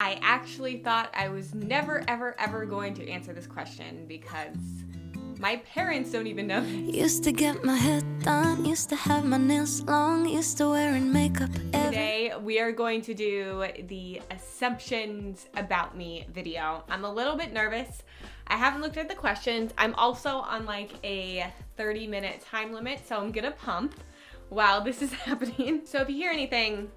I actually thought I was never, ever going to answer this question because my parents don't even know. Used to get my hair done, used to have my nails long, used to wearing makeup Today we are going to do the assumptions about me video. I'm a little bit nervous. I haven't looked at the questions. I'm also on like a 30-minute time limit, so I'm gonna pump while this is happening. So if you hear anything,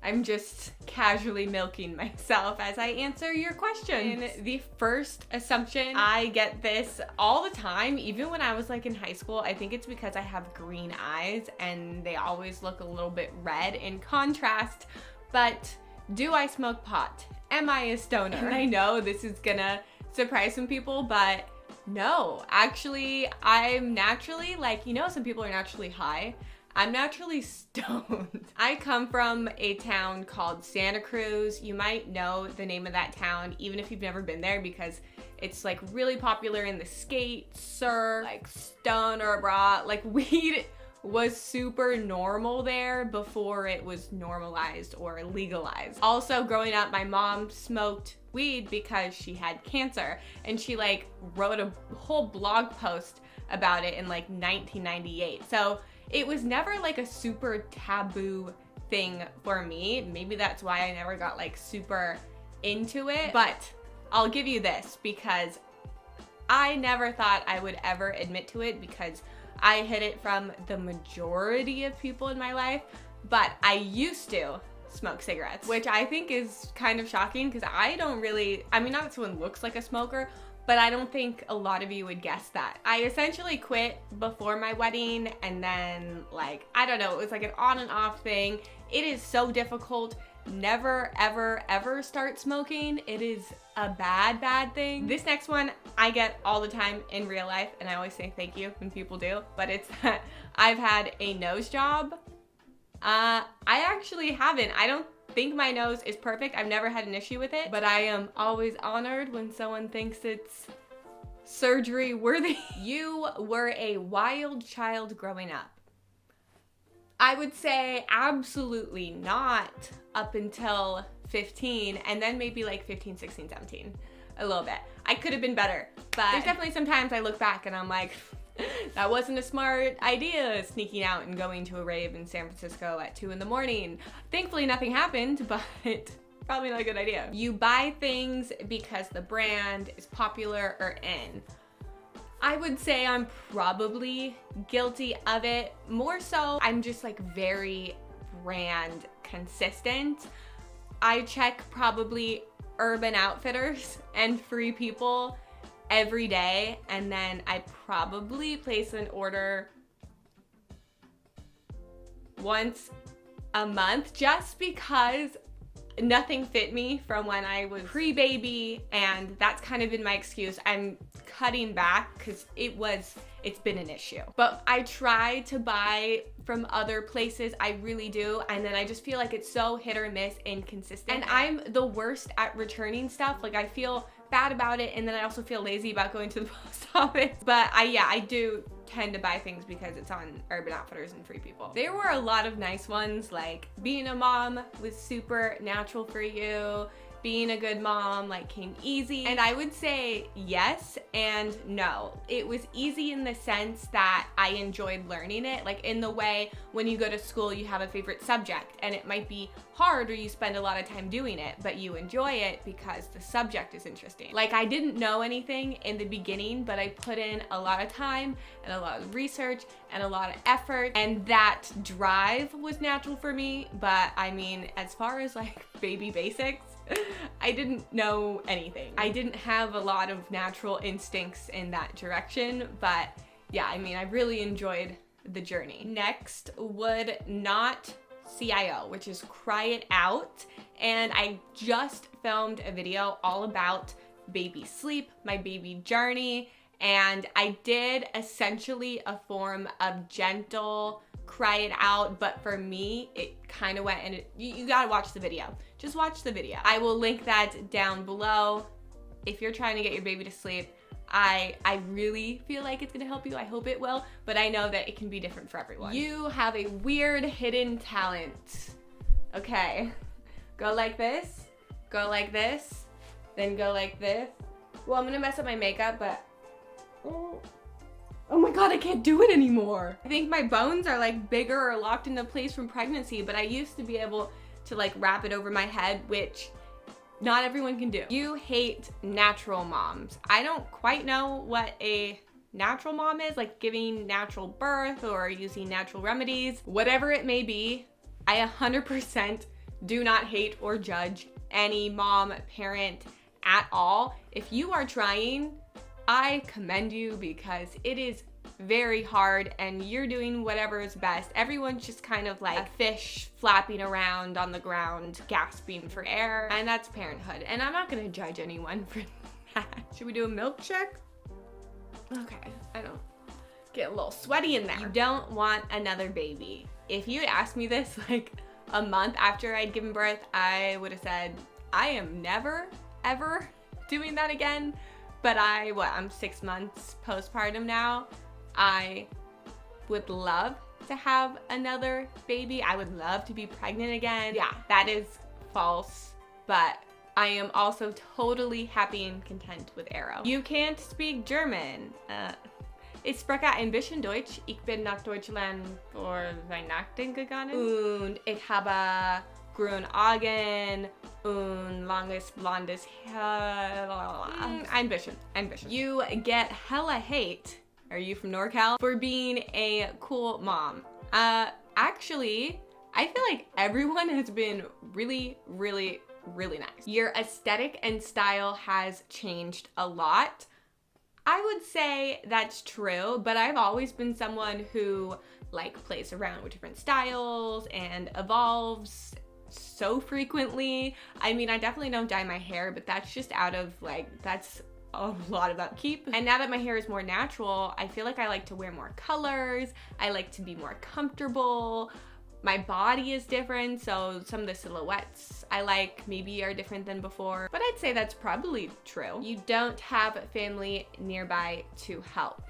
I'm just casually milking myself as I answer your questions. The first assumption, I get this all the time, even when I was like in high school. I think it's because I have green eyes and they always look a little bit red in contrast. But do I smoke pot? Am I a stoner? And I know this is gonna surprise some people, but no, actually, I'm naturally like, you know, some people are naturally high. I'm naturally stoned. I come from a town called Santa Cruz. You might know the name of that town, even if you've never been there, because it's like really popular in the skate, surf, like stoner bra. Like weed was super normal there before it was normalized or legalized. Also, growing up, my mom smoked weed because she had cancer, and she like wrote a whole blog post about it in like 1998. So it was never like a super taboo thing for me. Maybe that's why I never got like super into it. But I'll give you this, because I never thought I would ever admit to it, because I hid it from the majority of people in my life. But I used to smoke cigarettes, which I think is kind of shocking, because I don't really, I mean, not that someone looks like a smoker, but I don't think a lot of you would guess that. I essentially quit before my wedding, and then like, I don't know, it was like an on and off thing. It is so difficult. Never, ever start smoking. It is a bad thing. This next one I get all the time in real life, and I always say thank you when people do, but it's that I've had a nose job. I actually haven't. I don't think my nose is perfect. I've never had an issue with it, but I am always honored when someone thinks it's surgery worthy. You were a wild child growing up. I would say absolutely not up until 15, and then maybe like 15, 16, 17, a little bit. I could have been better, but there's definitely some times I look back and I'm like, that wasn't a smart idea, sneaking out and going to a rave in San Francisco at 2 a.m. Thankfully nothing happened, but probably not a good idea. You buy things because the brand is popular or in. I would say I'm probably guilty of it. More so, I'm just like very brand consistent. I check probably Urban Outfitters and Free People every day, and then I probably place an order once a month, just because nothing fit me from when I was pre-baby, and that's kind of been my excuse. I'm cutting back because it's been an issue. But I try to buy from other places, I really do, and then I just feel like it's so hit or miss, inconsistent. And I'm the worst at returning stuff. Like I feel bad about it, and then I also feel lazy about going to the post office. But I do tend to buy things because it's on Urban Outfitters and Free People. There were a lot of nice ones, like being a mom was super natural for you. Being a good mom like came easy. And I would say yes and no. It was easy in the sense that I enjoyed learning it. Like in the way when you go to school, you have a favorite subject and it might be hard or you spend a lot of time doing it, but you enjoy it because the subject is interesting. Like I didn't know anything in the beginning, but I put in a lot of time and a lot of research and a lot of effort, and that drive was natural for me. But I mean, as far as like baby basics, I didn't know anything. I didn't have a lot of natural instincts in that direction, but yeah, I mean, I really enjoyed the journey. Next would not CIO, which is cry it out. And I just filmed a video all about baby sleep, my baby journey, and I did essentially a form of gentle cry it out, but for me, it kind of went, and you gotta watch the video. Just watch the video. I will link that down below. If you're trying to get your baby to sleep, I really feel like it's gonna help you. I hope it will, but I know that it can be different for everyone. You have a weird hidden talent. Okay, go like this, Go like this, then go like this. Well, I'm gonna mess up my makeup, but oh my God, I can't do it anymore. I think my bones are like bigger or locked into place from pregnancy, but I used to be able to like wrap it over my head, which not everyone can do. You hate natural moms. I don't quite know what a natural mom is, like giving natural birth or using natural remedies, whatever it may be. I 100% do not hate or judge any mom, parent at all. If you are trying, I commend you because it is very hard and you're doing whatever is best. Everyone's just kind of like a fish flapping around on the ground, gasping for air, and that's parenthood. And I'm not gonna judge anyone for that. Should we do a milk check? Okay, I don't get a little sweaty in there. You don't want another baby. If you had asked me this like a month after I'd given birth, I would have said, I am never, ever doing that again. But I'm 6 months postpartum now. I would love to have another baby. I would love to be pregnant again. Yeah, that is false, but I am also totally happy and content with Arrow. You can't speak German. Ich spreche ein bisschen Deutsch. Ich bin nach Deutschland für Weihnachten gegangen. Und ich habe grüne Augen und langes blondes Hair. Ein bisschen. You get hella hate. Are you from NorCal? For being a cool mom. Actually, I feel like everyone has been really, really, really nice. Your aesthetic and style has changed a lot. I would say that's true, but I've always been someone who like plays around with different styles and evolves so frequently. I mean, I definitely don't dye my hair, but that's just out of like, that's a lot of upkeep. And now that my hair is more natural, I feel like I like to wear more colors. I like to be more comfortable. My body is different, so some of the silhouettes I like maybe are different than before, but I'd say that's probably true. You don't have family nearby to help.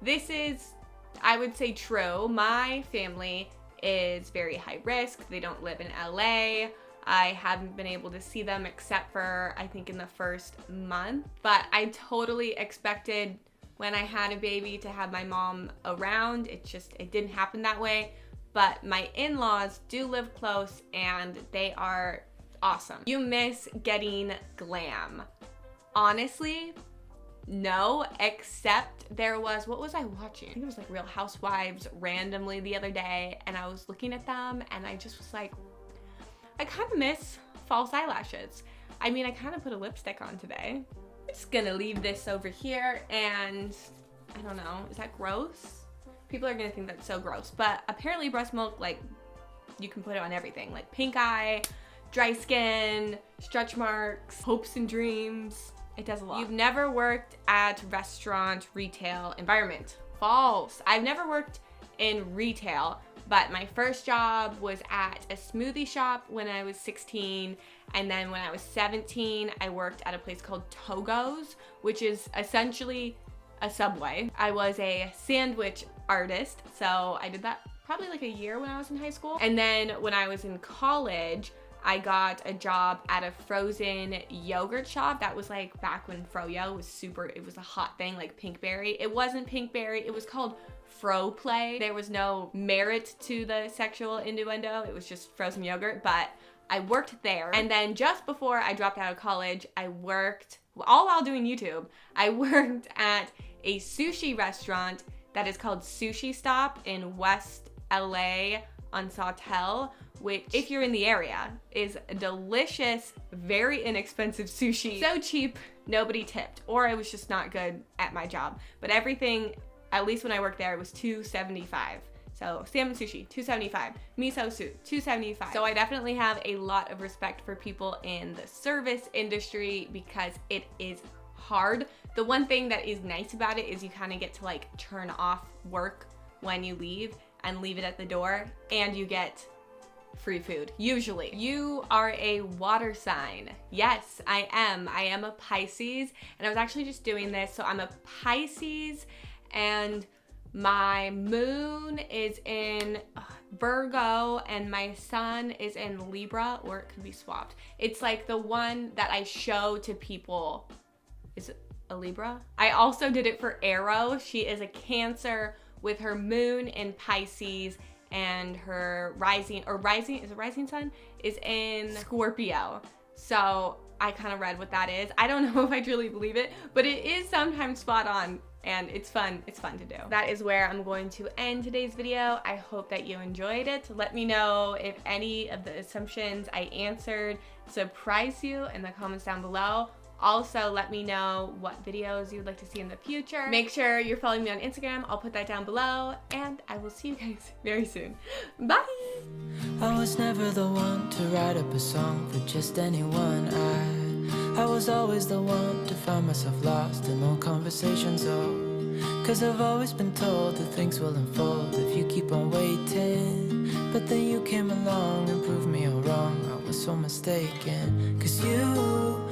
This is, I would say, true. My family is very high risk. They don't live in LA. I haven't been able to see them except for, I think, in the first month, but I totally expected when I had a baby to have my mom around. It didn't happen that way. But my in-laws do live close and they are awesome. You miss getting glam. Honestly, no, except there was, what was I watching? I think it was like Real Housewives randomly the other day, and I was looking at them and I just was like, I kind of miss false eyelashes. I mean, I kind of put a lipstick on today. I'm just gonna leave this over here and I don't know, is that gross? People are gonna think that's so gross, but apparently breast milk, like, you can put it on everything, like pink eye, dry skin, stretch marks, hopes and dreams. It does a lot. You've never worked at restaurant, retail environment. False. I've never worked in retail, but my first job was at a smoothie shop when I was 16, and then when I was 17, I worked at a place called Togo's, which is essentially a Subway. I was a sandwich artist, so I did that probably like a year when I was in high school. And then when I was in college, I got a job at a frozen yogurt shop. That was like back when Froyo was it was a hot thing, like Pinkberry. It wasn't Pinkberry, it was called Fro Play. There was no merit to the sexual innuendo, it was just frozen yogurt, but I worked there. And then just before I dropped out of college, I worked, all while doing YouTube, I worked at a sushi restaurant that is called Sushi Stop in West LA on Sawtelle, which, if you're in the area, is delicious, very inexpensive sushi. So cheap, nobody tipped, or I was just not good at my job. But everything, at least when I worked there, it was $2.75. So salmon sushi, $2.75. Miso soup, $2.75. So I definitely have a lot of respect for people in the service industry because it is hard. The one thing that is nice about it is you kind of get to like turn off work when you leave and leave it at the door, and you get free food, usually. You are a water sign. Yes, I am. I am a Pisces, and I was actually just doing this. So I'm a Pisces, and My moon is in Virgo and my sun is in Libra, or it could be swapped. It's like the one that I show to people is a Libra. I also did it for Arrow. She is a Cancer with her moon in Pisces and her rising sun is in Scorpio. So I kind of read what that is. I don't know if I truly believe it, but it is sometimes spot on and it's fun. It's fun to do. That is where I'm going to end today's video. I hope that you enjoyed it. Let me know if any of the assumptions I answered surprised you in the comments down below. Also, let me know what videos you'd like to see in the future. Make sure you're following me on Instagram. I'll put that down below, and I will see you guys very soon. Bye! I was never the one to write up a song for just anyone. I was always the one to find myself lost in old conversations. Oh, 'cause I've always been told that things will unfold if you keep on waiting. But then you came along and proved me all wrong. I was so mistaken, 'cause you